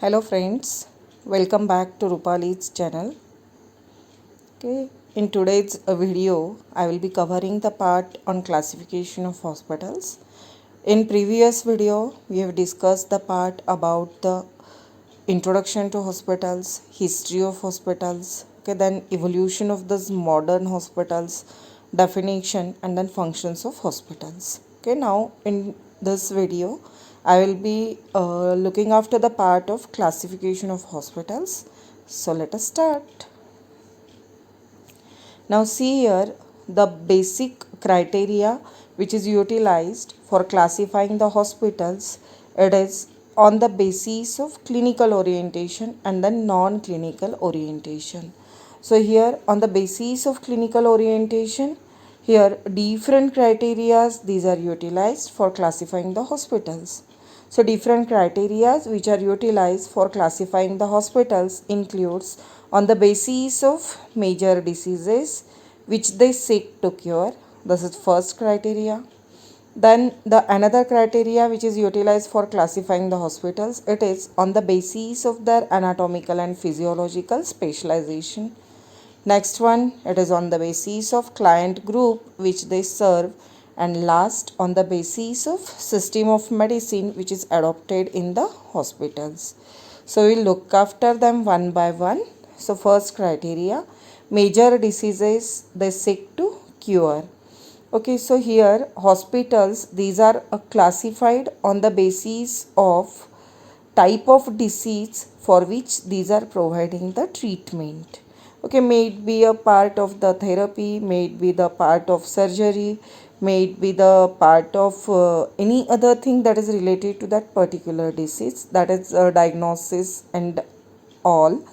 Hello friends, welcome back to Rupali's channel. Okay, in today's video, I will be covering the part on classification of hospitals. In previous video, we have discussed the part about the introduction to hospitals, history of hospitals, okay, then evolution of those modern hospitals, definition and then functions of hospitals. Okay, now in this video, I will be looking after the part of classification of hospitals. So let us start. Now see here the basic criteria which is utilized for classifying the hospitals. It is on the basis of clinical orientation and then non-clinical orientation. So here on the basis of clinical orientation, here different criteria these are utilized for classifying the hospitals. So different criteria which are utilized for classifying the hospitals includes on the basis of major diseases which they seek to cure. This is first criteria. Then the another criteria which is utilized for classifying the hospitals, it is on the basis of their anatomical and physiological specialization. Next one, it is on the basis of client group which they serve, and last on the basis of system of medicine which is adopted in the hospitals. So we'll look after them one by one. So first criteria, major diseases they seek to cure. Okay, so here hospitals these are classified on the basis of type of disease for which these are providing the treatment. Okay, may it be a part of the therapy, may it be the part of surgery, may it be the part of any other thing that is related to that particular disease, that is diagnosis and all.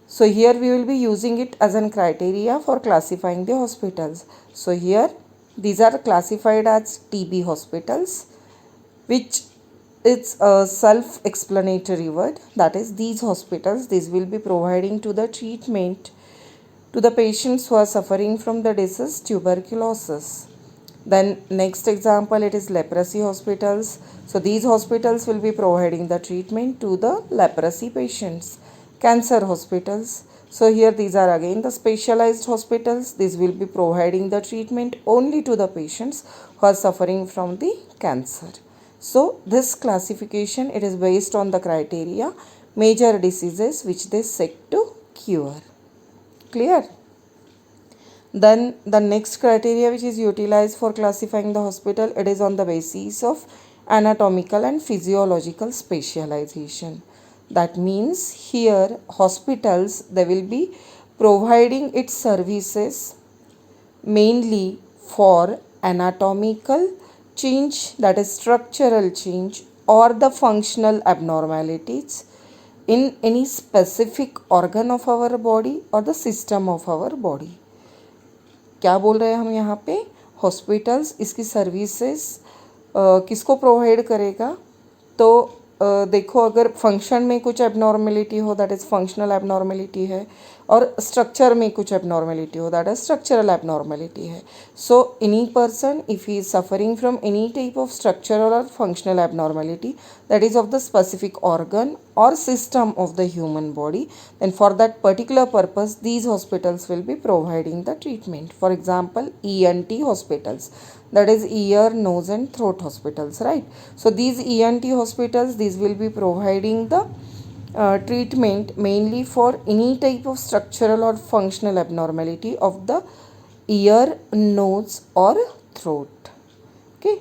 So here we will be using it as a criteria for classifying the hospitals. So here these are classified as TB hospitals, which it's a self-explanatory word, that is these hospitals these will be providing to the treatment to the patients who are suffering from the disease tuberculosis. Then next example, it is leprosy hospitals. So these hospitals will be providing the treatment to the leprosy patients. Cancer hospitals, so here these are again the specialized hospitals. These will be providing the treatment only to the patients who are suffering from the cancer. So this classification, it is based on the criteria major diseases which they seek to cure. Clear? Then the next criteria which is utilized for classifying the hospital, it is on the basis of anatomical and physiological specialization. That means here hospitals they will be providing its services mainly for anatomical change, that is structural change, or the functional abnormalities in any specific organ of our body or the system of our body. क्या बोल रहे हैं हम यहाँ पे, hospitals इसकी services किसको provide करेगा, तो देखो अगर फंक्शन में कुछ एबनॉर्मेलिटी हो दैट इज़ फंक्शनल एबनॉर्मेलिटी है, और स्ट्रक्चर में कुछ एबनॉर्मेलिटी हो दैट इज स्ट्रक्चरल एबनॉर्मेलिटी है. So any person if he is suffering from any type of structural और functional abnormality that is of the specific organ or system of the human body, then for that particular purpose these hospitals will be providing the treatment. For example, ENT hospitals, that is ear, nose and throat hospitals, right? So these ENT hospitals these will be providing the treatment mainly for any type of structural or functional abnormality of the ear, nose or throat. Okay,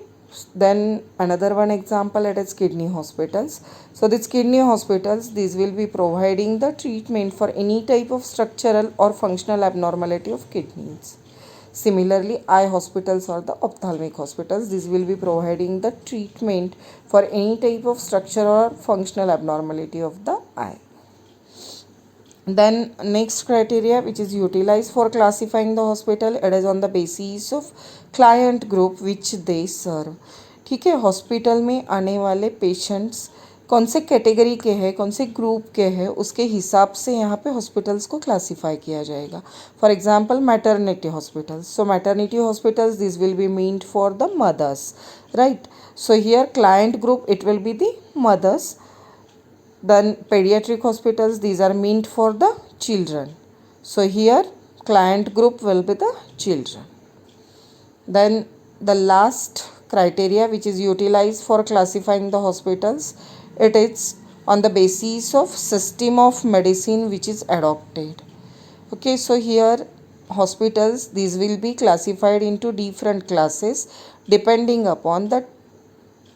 then another one example, it is kidney hospitals. So these kidney hospitals these will be providing the treatment for any type of structural or functional abnormality of kidneys. Similarly, eye hospitals or the ophthalmic hospitals these will be providing the treatment for any type of structural or functional abnormality of the eye. Then next criteria which is utilized for classifying the hospital, it is on the basis of client group which they serve. ठीक है, hospital में आने वाले patients कौन से category के हैं, कौन से ग्रुप के हैं, उसके हिसाब से यहाँ पे हॉस्पिटल्स को क्लासीफाई किया जाएगा. For example maternity hospitals, so maternity hospitals this will be meant for the mothers, right? So here client group it will be the mothers. Then pediatric hospitals, these are meant for the children. So here client group will be the children. Then the last criteria which is utilized for classifying the hospitals, it is on the basis of system of medicine which is adopted. Okay, so here hospitals, these will be classified into different classes depending upon the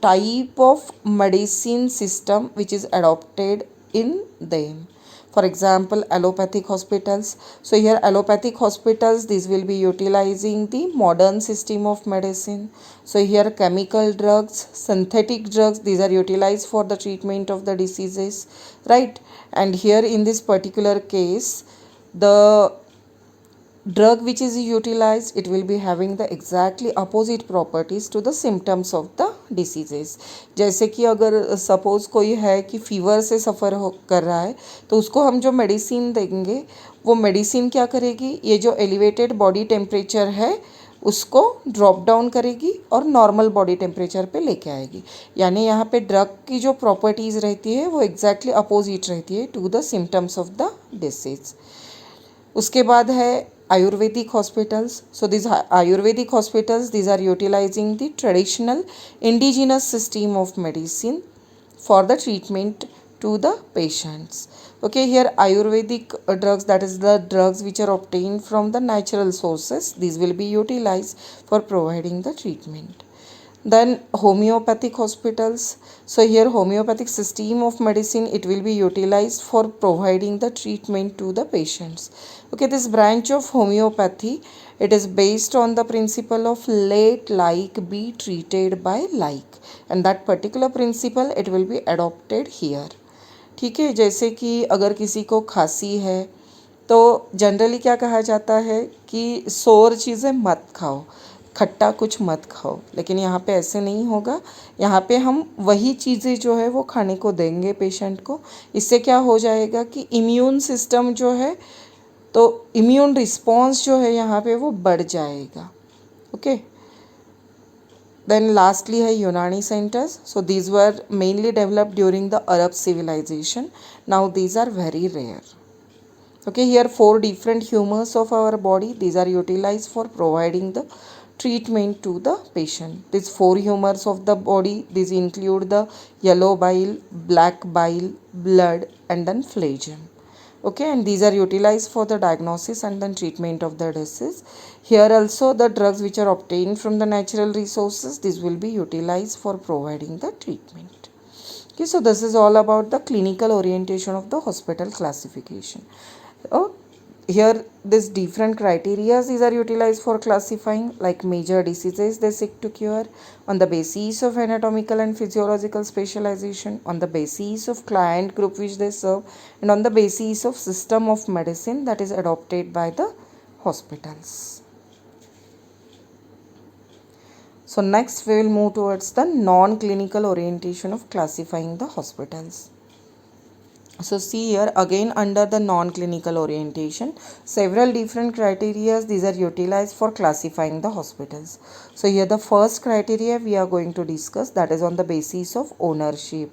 type of medicine system which is adopted in them. For example, allopathic hospitals. So here allopathic hospitals, these will be utilizing the modern system of medicine. So here chemical drugs, synthetic drugs, these are utilized for the treatment of the diseases, right? And here in this particular case, the drug which is utilized, it will be having the exactly opposite properties to the symptoms of the diseases. जैसे कि अगर suppose कोई है कि fever से सफ़र कर रहा है, तो उसको हम जो मेडिसिन देंगे, वो मेडिसिन क्या करेगी, ये जो एलिवेटेड बॉडी टेम्परेचर है उसको ड्रॉप डाउन करेगी और नॉर्मल बॉडी टेम्परेचर पे लेके आएगी. यानी यहाँ पे ड्रग की जो प्रॉपर्टीज़ रहती है वो एग्जैक्टली अपोजिट रहती है to the symptoms of the disease. उसके बाद है Ayurvedic hospitals. So these Ayurvedic hospitals, these are utilizing the traditional indigenous system of medicine for the treatment to the patients. Okay, here Ayurvedic drugs, that is the drugs which are obtained from the natural sources, these will be utilized for providing the treatment. Then homeopathic hospitals. So here homeopathic system of medicine, it will be utilized for providing the treatment to the patients. Okay, this branch of homeopathy, it is based on the principle of let like be treated by like, and that particular principle it will be adopted here. ठीक है, जैसे कि अगर किसी को खांसी है तो जनरली क्या कहा जाता है कि सोर चीज़ें मत खाओ, खट्टा कुछ मत खाओ, लेकिन यहाँ पे ऐसे नहीं होगा. यहाँ पे हम वही चीज़ें जो है वो खाने को देंगे पेशेंट को. इससे क्या हो जाएगा कि इम्यून सिस्टम जो है, तो इम्यून रिस्पॉन्स जो है यहाँ पे वो बढ़ जाएगा. ओके, देन लास्टली है Unani centres. So these were mainly developed during the Arab civilisation. Now these are very rare. Okay, here 4 different humors of our body, these are utilized for providing the treatment to the patient. These 4 humors of the body, these include the yellow bile, black bile, blood, and then phlegm. Okay, and these are utilized for the diagnosis and then treatment of the disease. Here also the drugs which are obtained from the natural resources, these will be utilized for providing the treatment. Okay, so this is all about the clinical orientation of the hospital classification. Here this different criteria these are utilized for classifying, like major diseases they seek to cure on the basis of anatomical and physiological specialization, on the basis of client group which they serve, and on the basis of system of medicine that is adopted by the hospitals. So next we will move towards the non-clinical orientation of classifying the hospitals. So see here again under the non-clinical orientation, several different criteria these are utilized for classifying the hospitals. So here the first criteria we are going to discuss, that is on the basis of ownership.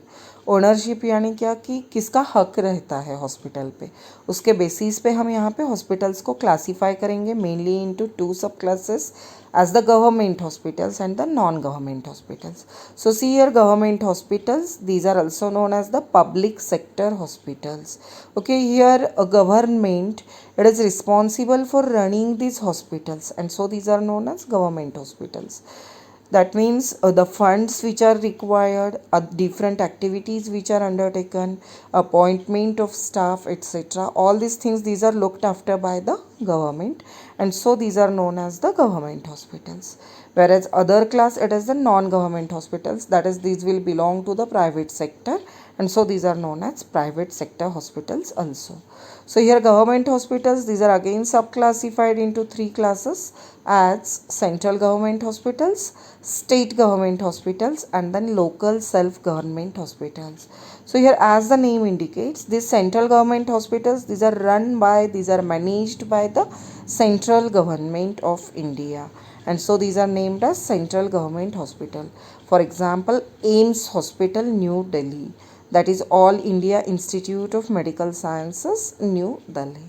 Ownership यानी क्या कि किसका हक रहता है hospital पे, उसके basis पे हम यहाँ पे हॉस्पिटल्स को क्लासीफाई करेंगे मेनली इनटू 2 सब classes as the government hospitals and the non-government hospitals. So see here government hospitals, these are also known as the public sector hospitals. Okay, here a government, it is responsible for running these hospitals, and so these are known as government hospitals. That means the funds which are required, different activities which are undertaken, appointment of staff, etc. All these things, these are looked after by the government, and so these are known as the government hospitals. Whereas other class, it is the non-government hospitals, that is these will belong to the private sector, and so these are known as private sector hospitals also. So here government hospitals, these are again subclassified into 3 classes as central government hospitals, state government hospitals, and then local self-government hospitals. So here as the name indicates, these central government hospitals, these are managed by the central government of India, and so these are named as central government hospital. For example, AIIMS Hospital, New Delhi. that is All India Institute of Medical Sciences, New Delhi.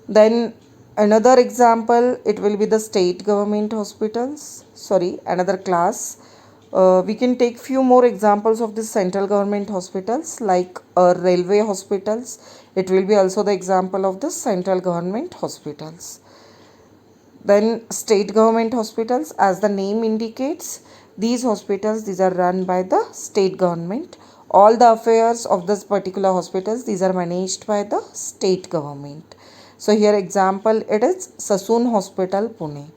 Then another example, it will be the state government hospitals. Sorry, another class. We can take few more examples of the central government hospitals like railway hospitals. It will be also the example of the central government hospitals. Then state government hospitals, as the name indicates, these hospitals, these are run by the state government. All the affairs of this particular hospitals, these are managed by the state government. So here example, it is Sassoon Hospital, Pune.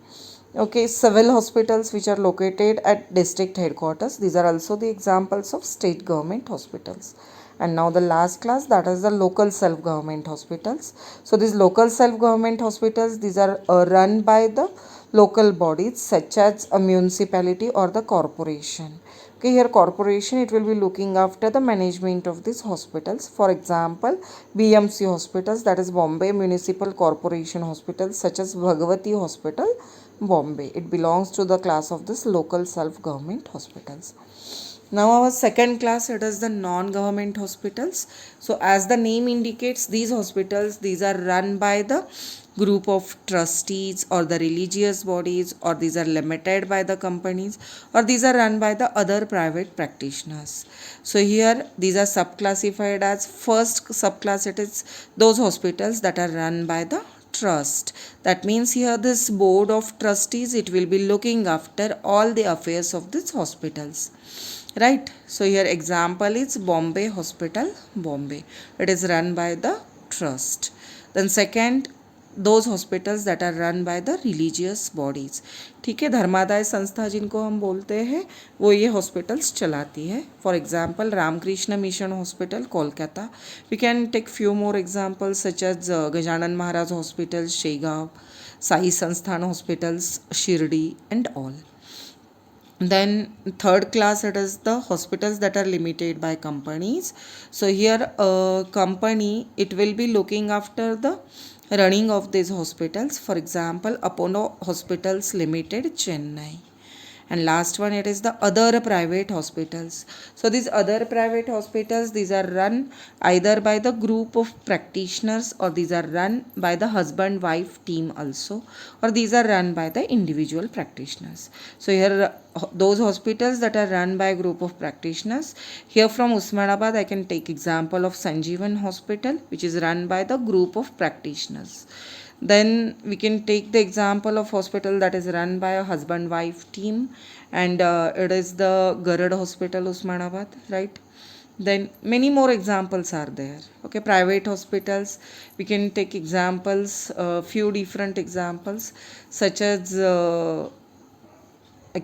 Okay, civil hospitals which are located at district headquarters, these are also the examples of state government hospitals. And now the last class, that is the local self-government hospitals. So these local self-government hospitals, these are run by the local bodies such as a municipality or the corporation. Okay, here corporation, it will be looking after the management of these hospitals. For example, BMC hospitals, that is Bombay Municipal Corporation hospitals, such as Bhagwati Hospital, Bombay. It belongs to the class of this local self-government hospitals. Now our second class, it is the non-government hospitals. So as the name indicates, these hospitals, these are run by the group of trustees or the religious bodies, or these are limited by the companies, or these are run by the other private practitioners. So here these are subclassified as first subclass, it is those hospitals that are run by the trust. That means here this board of trustees, it will be looking after all the affairs of these hospitals. Right. So here example is Bombay Hospital, Bombay. It is run by the trust. Then second, those hospitals that are run by the religious bodies. ठीक है, धर्मादाय संस्था जिनको हम बोलते हैं, वो ये हॉस्पिटल्स चलाती है. For example Ramakrishna mission hospital, Kolkata. We can take few more examples such as Gajanan Maharaj hospital, Shegaon, Sai Sansthan hospitals, Shirdi and all. Then third class, it is the hospitals that are limited by companies. So here a company, it will be looking after the running of these hospitals. For example, Apollo Hospitals Limited, Chennai. And last one, it is the other private hospitals. So these other private hospitals, these are run either by the group of practitioners, or these are run by the husband wife team also, or these are run by the individual practitioners. So here those hospitals that are run by a group of practitioners, here from Usmanabad I can take example of Sanjeevan Hospital, which is run by the group of practitioners. Then we can take the example of hospital that is run by a husband wife team, and it is the Garad Hospital, Usmanabad, right? Then many more examples are there. Okay, private hospitals, we can take examples, few different examples, such as I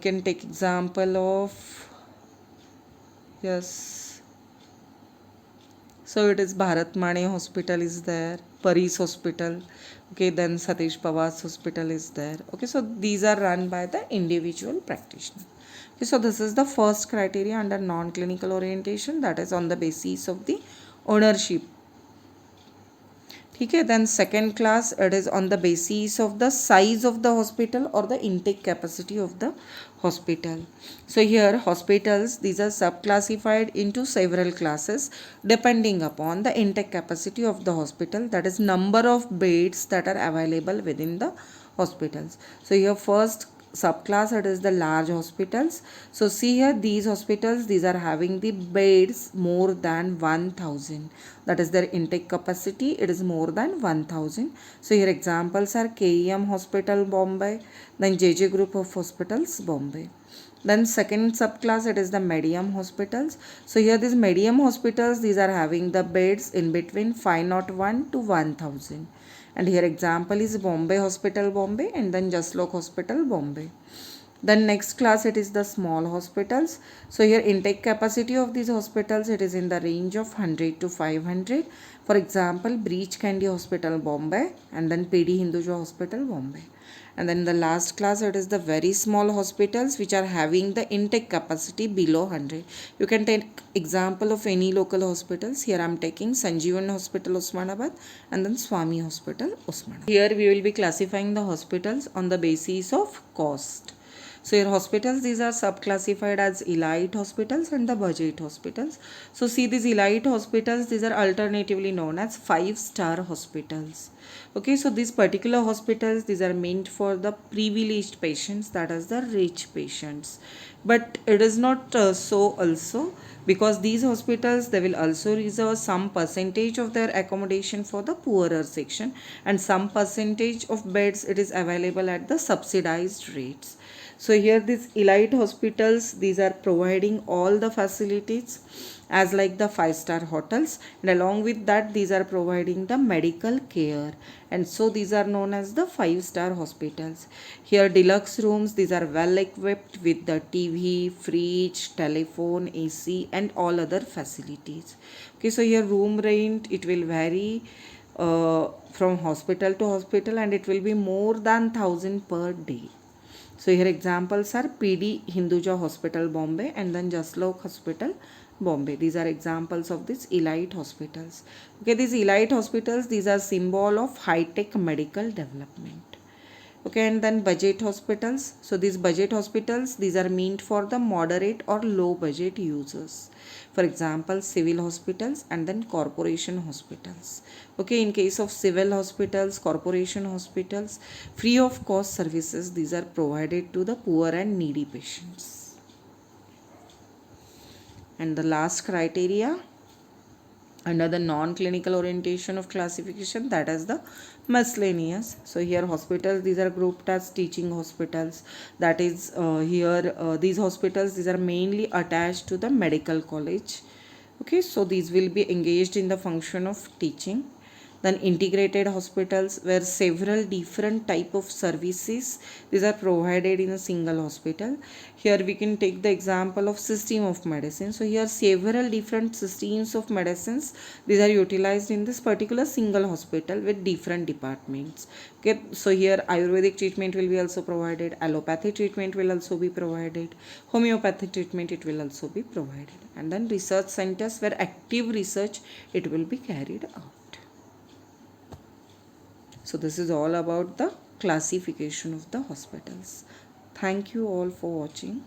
can take example of, yes, so it is Bharat Mane Hospital is there, Paris Hospital. Okay, then Satish Pawaz Hospital is there. Okay, so these are run by the individual practitioner. Okay, so this is the first criteria under non-clinical orientation, that is on the basis of the ownership. Okay, then second class, it is on the basis of the size of the hospital or the intake capacity of the hospital. So here hospitals, these are subclassified into several classes depending upon the intake capacity of the hospital, that is number of beds that are available within the hospitals. So here first subclass, it is the large hospitals. So see here, these hospitals, these are having the beds more than 1000, that is their intake capacity, it is more than 1000. So here examples are KEM Hospital, Bombay, then JJ Group of Hospitals, Bombay. Then second subclass, it is the medium hospitals. So here these medium hospitals, these are having the beds in between 501 to 1000. And here example is Bombay Hospital, Bombay, and then Jaslok Hospital, Bombay. Then next class, it is the small hospitals. So here intake capacity of these hospitals, it is in the range of 100 to 500. For example, Breach Candy Hospital, Bombay, and then PD Hinduja Hospital, Bombay. And then the last class, it is the very small hospitals which are having the intake capacity below 100. You can take example of any local hospitals. Here I am taking Sanjeevan Hospital, Usmanabad, and then Swami Hospital, Usmanabad. Here we will be classifying the hospitals on the basis of cost. So your hospitals, these are subclassified as elite hospitals and the budget hospitals. So see, these elite hospitals, these are alternatively known as 5-star hospitals. Okay, so these particular hospitals, these are meant for the privileged patients, that is the rich patients. But it is not so also, because these hospitals, they will also reserve some percentage of their accommodation for the poorer section, and some percentage of beds it is available at the subsidized rates. So here these elite hospitals, these are providing all the facilities as like the 5-star hotels, and along with that these are providing the medical care, and so these are known as the 5-star hospitals. Here deluxe rooms, these are well equipped with the TV, fridge, telephone, AC and all other facilities. Okay, so here room rent, it will vary from hospital to hospital, and it will be more than 1,000 per day. So here examples are PD Hinduja Hospital Bombay and then Jaslok Hospital Bombay. These are examples of these elite hospitals. Okay, these elite hospitals, these are symbol of high-tech medical development. Okay, and then budget hospitals. So these budget hospitals, these are meant for the moderate or low budget users. For example, civil hospitals and then corporation hospitals. Okay, in case of civil hospitals, corporation hospitals, free of cost services, these are provided to the poor and needy patients. And the last criteria under the non-clinical orientation of classification, that is the miscellaneous. So here hospitals, these are grouped as teaching hospitals, that is these hospitals, these are mainly attached to the medical college. Okay, so these will be engaged in the function of teaching. Then integrated hospitals, where several different type of services, these are provided in a single hospital. Here we can take the example of system of medicine. So here several different systems of medicines, these are utilized in this particular single hospital with different departments. Okay, so here Ayurvedic treatment will be also provided, allopathy treatment will also be provided, homeopathic treatment it will also be provided, and then research centers where active research it will be carried out. So this is all about the classification of the hospitals. Thank you all for watching.